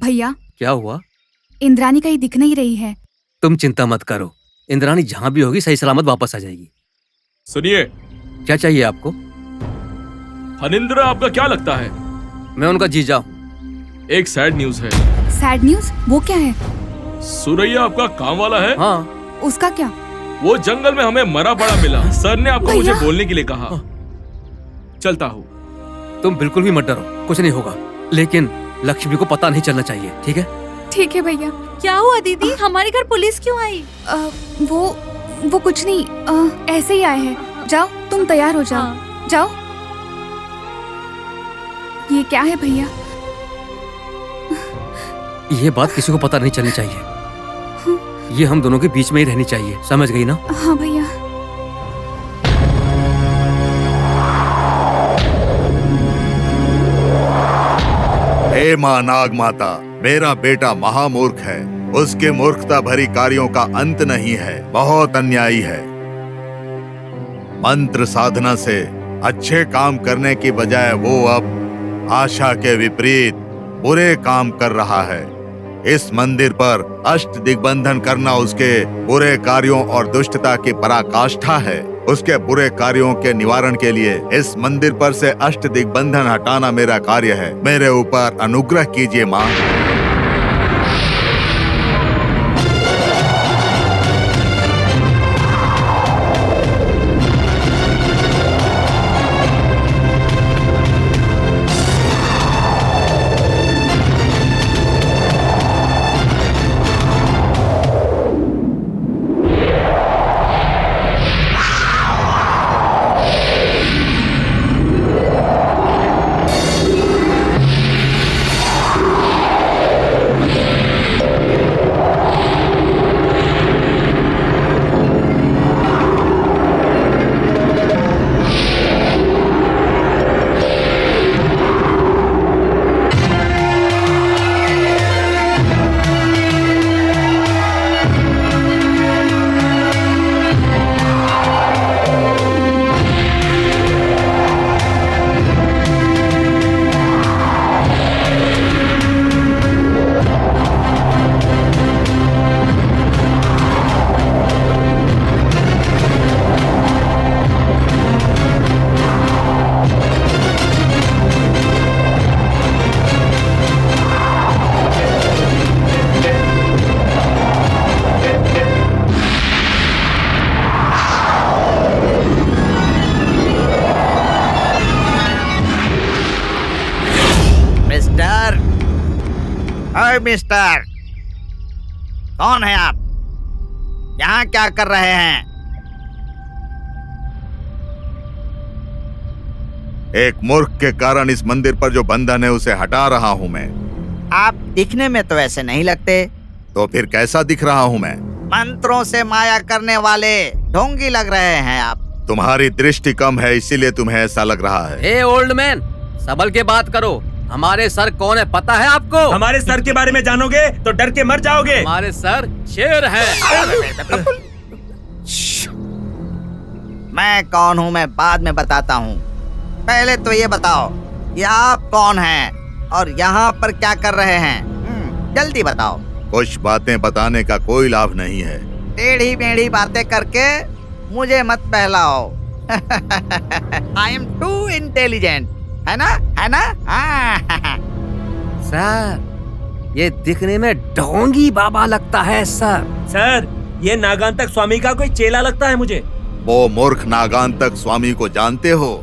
भैया, क्या हुआ? इंद्रानी कहीं दिख नहीं रही है। तुम चिंता मत करो, इंद्रानी जहाँ भी होगी सही सलामत वापस आ जाएगी। सुनिए, क्या चाहिए आपको? फणींद्र आपका क्या लगता है? मैं उनका जीजा हूँ। एक सैड न्यूज है। Sad news? वो क्या है? सुरैया आपका काम वाला है। हाँ। उसका क्या? वो जंगल में हमें मरा पड़ा मिला। सर ने आपको मुझे बोलने के लिए कहा। चलता हूँ। तुम बिल्कुल भी मत डरो, कुछ नहीं होगा, लेकिन लक्ष्मी को पता नहीं चलना चाहिए, ठीक है? ठीक है भैया। क्या हुआ दीदी, हमारे घर पुलिस क्यों आई? वो कुछ नहीं, ऐसे ही आए हैं। जाओ, तुम तैयार हो जाओ। हाँ। जाओ। ये क्या है भैया? ये बात किसी को पता नहीं चलनी चाहिए। ये हम दोनों के बीच में ही रहनी चाहिए, समझ गई ना? हाँ भैया। हे माँ नाग माता, मेरा बेटा महामूर्ख है। उसके मूर्खता भरी कार्यों का अंत नहीं है, बहुत अन्यायी है। मंत्र साधना से अच्छे काम करने की बजाय वो अब आशा के विपरीत बुरे काम कर रहा है। इस मंदिर पर अष्ट दिग्बंधन करना उसके बुरे कार्यों और दुष्टता की पराकाष्ठा है। उसके बुरे कार्यों के निवारण के लिए इस मंदिर पर से अष्ट दिग्बंधन हटाना मेरा कार्य है। मेरे ऊपर अनुग्रह कीजिए माँ। मिस्टर, कौन है आप? यहाँ क्या कर रहे हैं? एक मूर्ख के कारण इस मंदिर पर जो बंधन है उसे हटा रहा हूँ मैं। आप दिखने में तो ऐसे नहीं लगते। तो फिर कैसा दिख रहा हूँ मैं? मंत्रों से माया करने वाले ढोंगी लग रहे हैं आप। तुम्हारी दृष्टि कम है, इसीलिए तुम्हें ऐसा लग रहा है। ए ओल्ड मैन, संभल के बात करो। हमारे सर कौन है पता है आपको? हमारे सर के बारे में जानोगे तो डर के मर जाओगे। हमारे सर शेर है। मैं कौन हूँ मैं बाद में बताता हूँ। पहले तो ये बताओ कि आप कौन हैं और यहाँ पर क्या कर रहे हैं? जल्दी बताओ। कुछ बातें बताने का कोई लाभ नहीं है। टेढ़ी मेढ़ी बातें करके मुझे मत बहलाओ। आई एम टू इंटेलिजेंट, है ना? है ना? सर, ये दिखने में ढोंगी बाबा लगता है सर। सर, ये नागांतक स्वामी का कोई चेला लगता है मुझे। वो मूर्ख नागांतक स्वामी को जानते हो?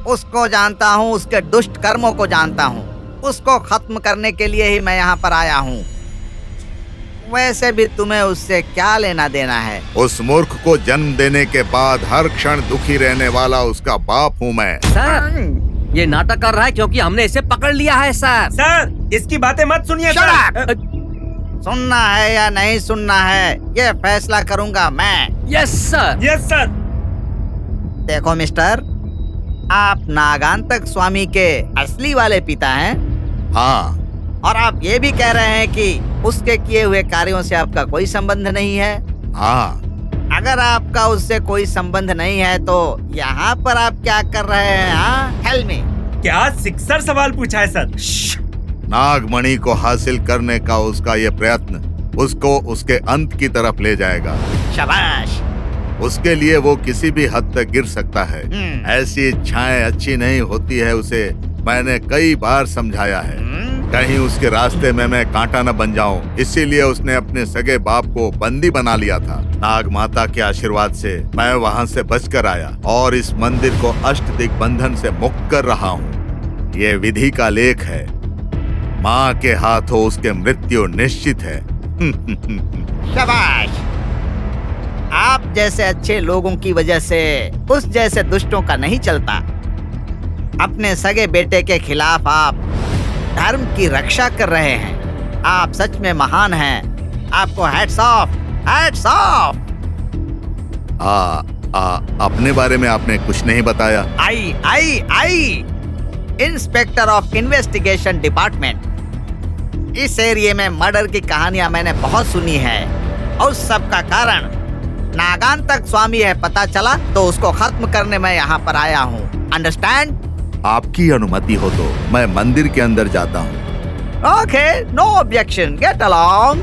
उसको जानता हूँ, उसके दुष्ट कर्मों को जानता हूँ। उसको खत्म करने के लिए ही मैं यहाँ पर आया हूँ। वैसे भी तुम्हें उससे क्या लेना देना है? उस मूर्ख को जन्म देने के बाद हर क्षण दुखी रहने वाला उसका बाप हूँ मैं। सर, ये नाटक कर रहा है क्योंकि हमने इसे पकड़ लिया है सर। सर, इसकी बातें मत सुनिए सर। सुनना है या नहीं सुनना है, ये फैसला करूंगा मैं। Yes sir. Yes sir. देखो मिस्टर, आप नागांतक स्वामी के असली वाले पिता हैं। हाँ। और आप ये भी कह रहे हैं कि उसके किए हुए कार्यों से आपका कोई संबंध नहीं है। हाँ। अगर आपका उससे कोई संबंध नहीं है तो यहाँ पर आप क्या कर रहे हैं? हाँ, टेल मी। क्या सिक्सर सवाल पूछा है सर? नागमणि को हासिल करने का उसका ये प्रयत्न उसको उसके अंत की तरफ ले जाएगा। शाबाश। उसके लिए वो किसी भी हद तक गिर सकता है। ऐसी इच्छाएं अच्छी नहीं होती है, उसे मैंने कई बार समझाया है। कहीं उसके रास्ते में मैं कांटा न बन जाऊं, इसीलिए उसने अपने सगे बाप को बंदी बना लिया था। नाग माता के आशीर्वाद से मैं वहां से बचकर आया और इस मंदिर को अष्ट दिग्बंधन से मुक्त कर रहा हूँ। ये विधि का लेख है। माँ के हाथों उसके मृत्यु निश्चित है। शाबाश। आप जैसे अच्छे लोगों की वजह से उस जैसे दुष्टों का नहीं चलता। अपने सगे बेटे के खिलाफ आप धर्म की रक्षा कर रहे हैं। आप सच में महान हैं। आपको हैट्स ऑफ, हैट्स ऑफ। अपने बारे में आपने कुछ नहीं बताया। आई इंस्पेक्टर ऑफ इन्वेस्टिगेशन डिपार्टमेंट। इस एरिया में मर्डर की कहानियां मैंने बहुत सुनी है और सब का कारण नागांतक स्वामी है। पता चला तो उसको खत्म करने मैं यहाँ पर आया हूँ। अंडरस्टैंड? आपकी अनुमति हो तो मैं मंदिर के अंदर जाता हूँ। Okay, no objection, get along.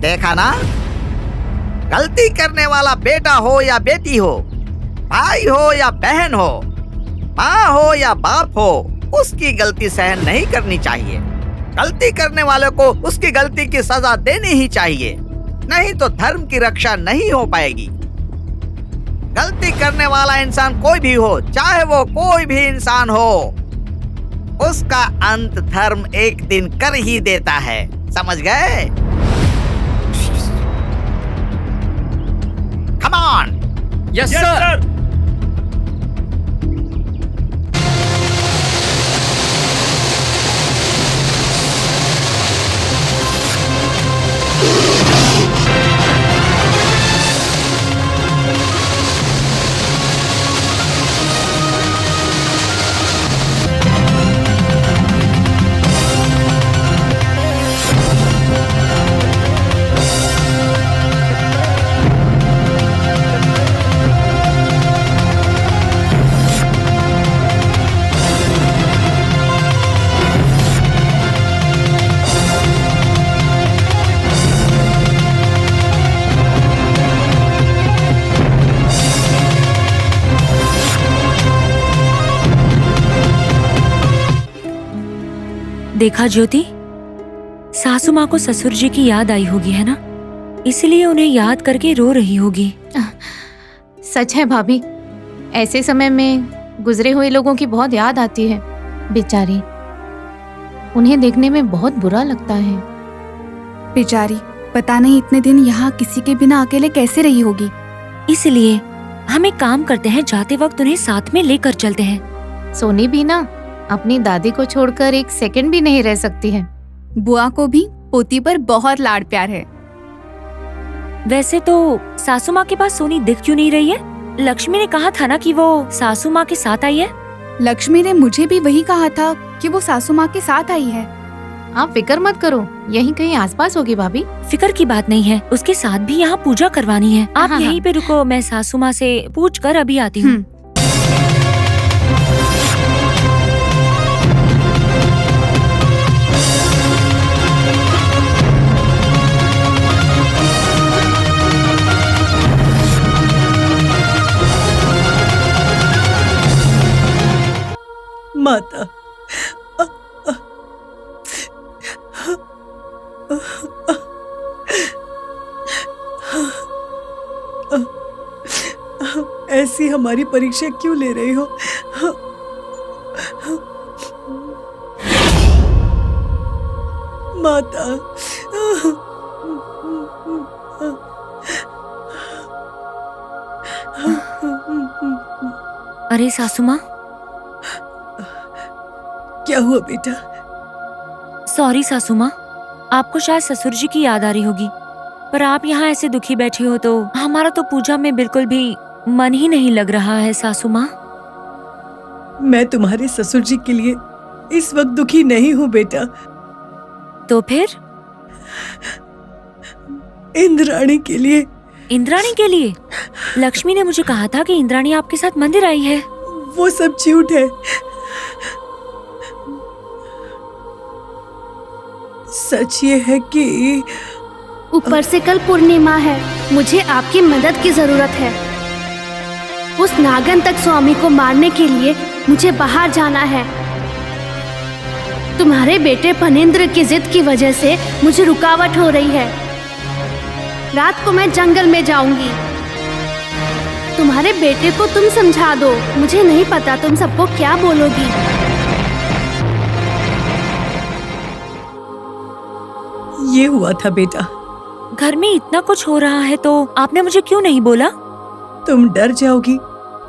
देखा ना, गलती करने वाला बेटा हो या बेटी हो, भाई हो या बहन हो, माँ हो या बाप हो, उसकी गलती सहन नहीं करनी चाहिए। गलती करने वाले को उसकी गलती की सजा देनी ही चाहिए, नहीं तो धर्म की रक्षा नहीं हो पाएगी। गलती करने वाला इंसान कोई भी हो, चाहे वो कोई भी इंसान हो, उसका अंत धर्म एक दिन कर ही देता है। समझ गए? Come on. Yes sir. देखा ज्योति, सासू माँ को ससुर जी की याद आई होगी, है ना? इसलिए उन्हें याद करके रो रही होगी। सच है भाभी, ऐसे समय में गुजरे हुए लोगों की बहुत याद आती है। बेचारी, उन्हें देखने में बहुत बुरा लगता है। बेचारी, पता नहीं इतने दिन यहाँ किसी के बिना अकेले कैसे रही होगी। इसलिए हम एक काम करते हैं, जाते वक्त उन्हें साथ में लेकर चलते हैं। सोनी भी ना अपनी दादी को छोड़कर एक सेकंड भी नहीं रह सकती है। बुआ को भी पोती पर बहुत लाड प्यार है। वैसे तो सासू माँ के पास सोनी दिख क्यों नहीं रही है? लक्ष्मी ने कहा था ना कि वो सासू माँ के साथ आई है। लक्ष्मी ने मुझे भी वही कहा था कि वो सासू माँ के साथ आई है। आप फिक्र मत करो, यहीं कहीं आसपास होगी भाभी। फिक्र की बात नहीं है, उसके साथ भी यहाँ पूजा करवानी है। आप हाँ, यहीं पे रुको, मैं सासू माँ से पूछ कर अभी आती हूँ। माता, ऐसी हमारी परीक्षा क्यों ले रही हो? माता, अरे सासू माँ, क्या हुआ बेटा? सॉरी सासू माँ, आपको शायद ससुर जी की याद आ रही होगी, पर आप यहाँ ऐसे दुखी बैठी हो तो हमारा तो पूजा में बिल्कुल भी मन ही नहीं लग रहा है। सासू माँ, मैं तुम्हारे ससुर जी के लिए इस वक्त दुखी नहीं हूँ बेटा। तो फिर? इंद्राणी के लिए। इंद्राणी के लिए? लक्ष्मी ने मुझे कहा था कि इंद्राणी आपके साथ मंदिर आई है। वो सब झूठ है। सच ये है कि ऊपर से कल पूर्णिमा है, मुझे आपकी मदद की जरूरत है। उस नागंतक स्वामी को मारने के लिए मुझे बाहर जाना है। तुम्हारे बेटे फणेंद्र की जिद की वजह से मुझे रुकावट हो रही है। रात को मैं जंगल में जाऊंगी। तुम्हारे बेटे को तुम समझा दो, मुझे नहीं पता तुम सबको क्या बोलोगी। ये हुआ था बेटा। घर में इतना कुछ हो रहा है तो आपने मुझे क्यों नहीं बोला? तुम डर जाओगी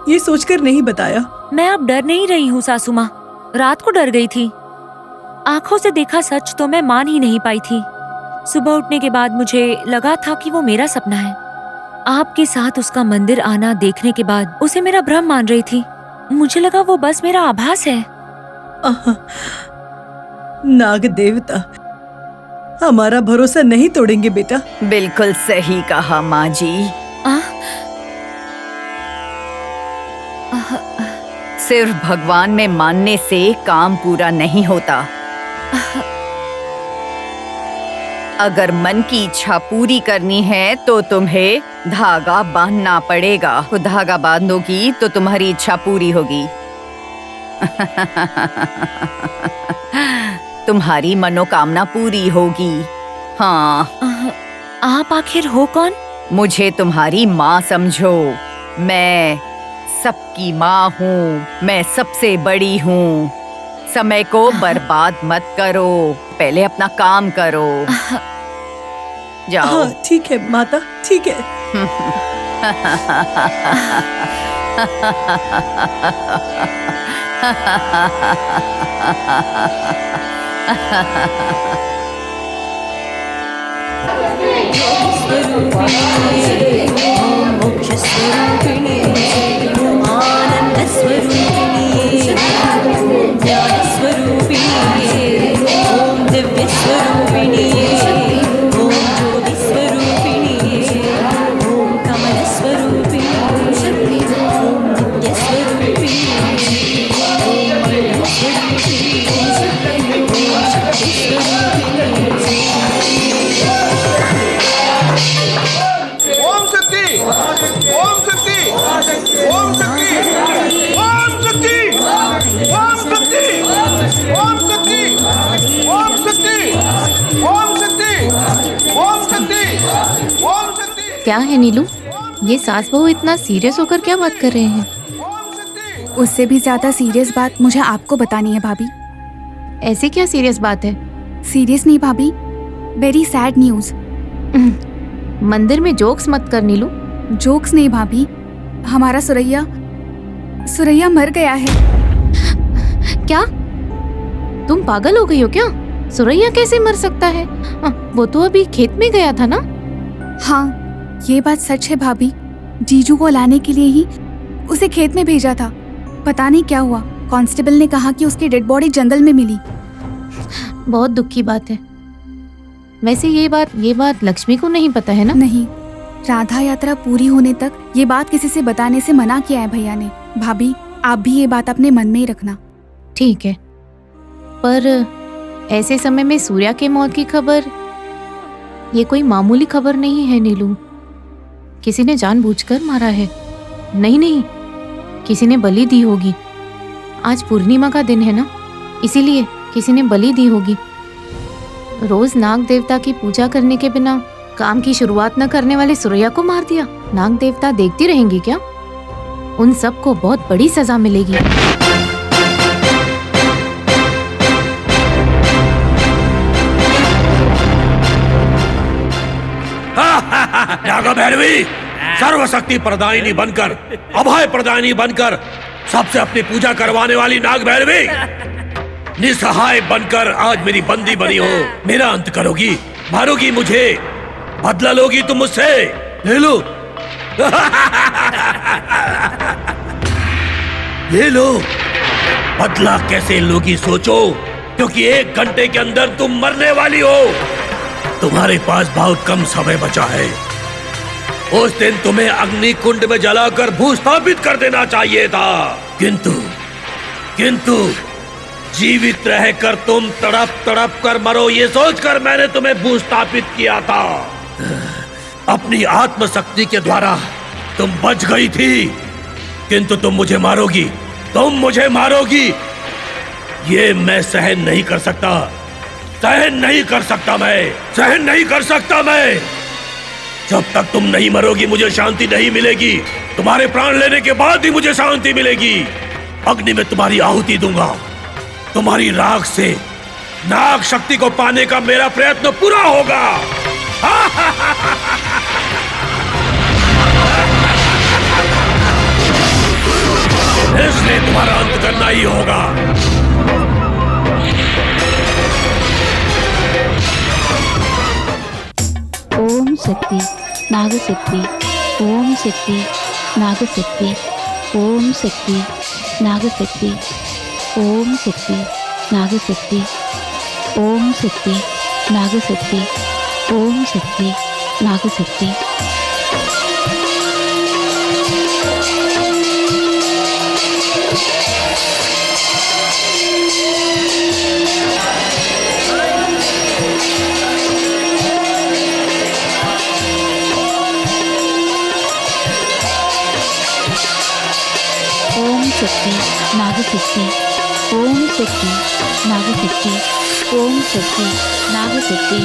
ये सोचकर नहीं बताया। मैं अब डर नहीं रही हूँ सासू माँ, रात को डर गई थी। आंखों से देखा सच तो मैं मान ही नहीं पाई थी। सुबह उठने के बाद मुझे लगा था कि वो मेरा सपना है। आपके साथ उसका मंदिर आना देखने के बाद उसे मेरा भ्रम मान रही थी। मुझे लगा वो बस मेरा आभास है। नाग देवता हमारा भरोसा नहीं तोड़ेंगे बेटा। बिल्कुल सही कहा माँ जी। सिर्फ भगवान में मानने से काम पूरा नहीं होता। अगर मन की इच्छा पूरी करनी है तो तुम्हें धागा बांधना पड़ेगा। धागा बांधोगी तो तुम्हारी इच्छा पूरी होगी। तुम्हारी मनोकामना पूरी होगी। हाँ। आप आखिर हो कौन? मुझे तुम्हारी माँ समझो। मैं सबकी माँ हूँ, मैं सबसे बड़ी हूँ। समय को बर्बाद मत करो, पहले अपना काम करो। जाओ। हाँ ठीक है माता, ठीक है। क्या है नीलू, ये सास बहू इतना सीरियस होकर क्या बात कर रहे हैं? उससे भी ज्यादा सीरियस बात मुझे आपको बतानी है भाभी। ऐसी क्या सीरियस बात है? सीरियस नहीं भाभी, वेरी सैड न्यूज। मंदिर में जोक्स मत कर नीलू। जोक्स नहीं भाभी, हमारा सुरैया मर गया है। क्या तुम पागल हो गई हो क्या? सुरैया कैसे मर सकता है? वो तो अभी खेत में गया था ना। हाँ ये बात सच है भाभी, जीजू को लाने के लिए ही उसे खेत में भेजा था। पता नहीं क्या हुआ, कांस्टेबल ने कहा कि उसकी डेड बॉडी जंगल में मिली। बहुत दुख की बात है। वैसे ये बात लक्ष्मी को नहीं पता है ना? नहीं, राधा यात्रा पूरी होने तक ये बात किसी से बताने से मना किया है भैया ने। भाभी आप भी ये बात अपने मन में ही रखना। ठीक है, पर ऐसे समय में सूर्या के मौत की खबर, ये कोई मामूली खबर नहीं है नीलू। किसी ने जानबूझकर मारा है। नहीं, किसी ने बलि दी होगी। आज पूर्णिमा का दिन है ना, इसीलिए किसी ने बलि दी होगी। रोज नाग देवता की पूजा करने के बिना काम की शुरुआत न करने वाले सुरैया को मार दिया। नाग देवता देखती रहेंगी क्या? उन सबको बहुत बड़ी सजा मिलेगी। नागा भैरवी, सर्वशक्ति प्रदायिनी बनकर, अभय प्रदायिनी बनकर सबसे अपनी पूजा करवाने वाली नाग भैरवी, निसहाय बनकर आज मेरी बंदी बनी हो। मेरा अंत करोगी, मारोगी मुझे, बदला लोगी तुम मुझसे। ले लो। ले लो। बदला कैसे लोगी सोचो, क्योंकि 1 घंटे के अंदर तुम मरने वाली हो। तुम्हारे पास बहुत कम समय बचा है। उस दिन तुम्हें अग्नि कुंड में जलाकर भूस्थापित कर देना चाहिए था, किंतु जीवित रहकर तुम तड़प तड़प कर मरो, ये सोचकर मैंने तुम्हें भूस्थापित किया था। अपनी आत्मशक्ति के द्वारा तुम बच गई थी, किंतु तुम मुझे मारोगी, तुम मुझे मारोगी, ये मैं सहन नहीं कर सकता, सहन नहीं कर सकता, मैं सहन नहीं कर सकता। मैं जब तक तुम नहीं मरोगी मुझे शांति नहीं मिलेगी। तुम्हारे प्राण लेने के बाद ही मुझे शांति मिलेगी। अग्नि में तुम्हारी आहुति दूंगा। तुम्हारी राख से नाग शक्ति को पाने का मेरा प्रयत्न पूरा होगा। इसलिए तुम्हारा अंत करना ही होगा। ओम शक्ति नागशक्ति, ओम शक्ति नागशक्ति, ओम शक्ति नागशक्ति, ओम शक्ति नागशक्ति, ओम शक्ति नागशक्ति, ओम शक्ति नागशक्ति। ओम शक्ति नागशक्ति, ओम शक्ति नागशक्ति, ओम शक्ति नागशक्ति।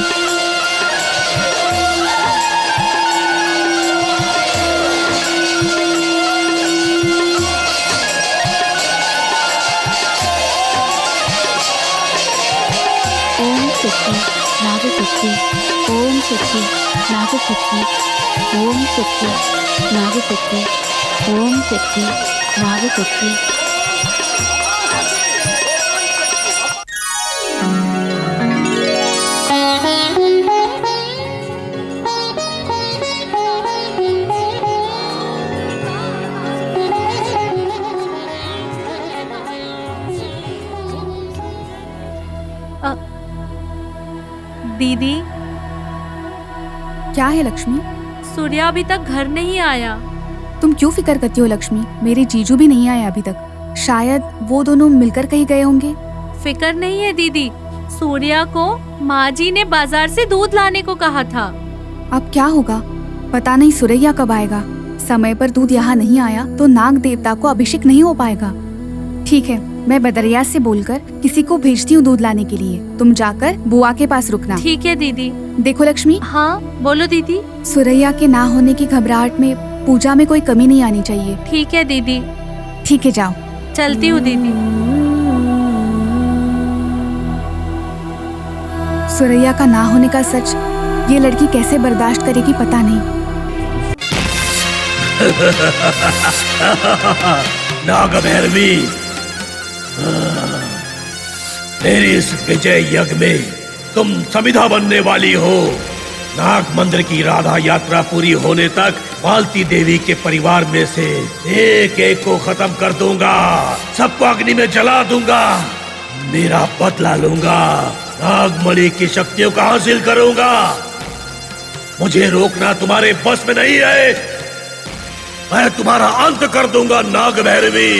ओम शक्ति नागशक्ति, ओम शक्ति नागशक्ति, ओम शक्ति नागशक्ति, ओम शक्ति नागशक्ति। दीदी, क्या है लक्ष्मी? सूर्या अभी तक घर नहीं आया। तुम क्यों फिक्र करती हो लक्ष्मी? मेरे जीजू भी नहीं आए अभी तक। शायद वो दोनों मिलकर कहीं गए होंगे। फिक्र नहीं है दीदी, सूर्या को माँ जी ने बाजार से दूध लाने को कहा था। अब क्या होगा पता नहीं। सुरैया कब आएगा? समय पर दूध यहाँ नहीं आया तो नाग देवता को अभिषेक नहीं हो पाएगा। ठीक है, मैं बदरिया से बोलकर किसी को भेजती हूँ दूध लाने के लिए। तुम जाकर बुआ के पास रुकना। ठीक है दीदी। देखो लक्ष्मी। हाँ बोलो दीदी। सुरैया के ना होने की घबराहट में पूजा में कोई कमी नहीं आनी चाहिए। ठीक है दीदी। ठीक है, जाओ। चलती हूँ दीदी। सुरैया का ना होने का सच ये लड़की कैसे बर्दाश्त करेगी पता नहीं। नाग भैरवी, तेरी इस विजय यज्ञ में तुम समिधा बनने वाली हो। नाग मंदिर की राधा यात्रा पूरी होने तक मालती देवी के परिवार में से एक एक को खत्म कर दूंगा, सबको अग्नि में जला दूंगा, मेरा बदला लूंगा, नागमणि की शक्तियों का हासिल करूंगा। मुझे रोकना तुम्हारे बस में नहीं है। मैं तुम्हारा अंत कर दूंगा नाग भैरवी।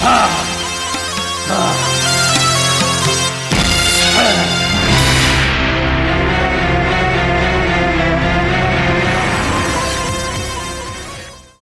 हाँ, हाँ।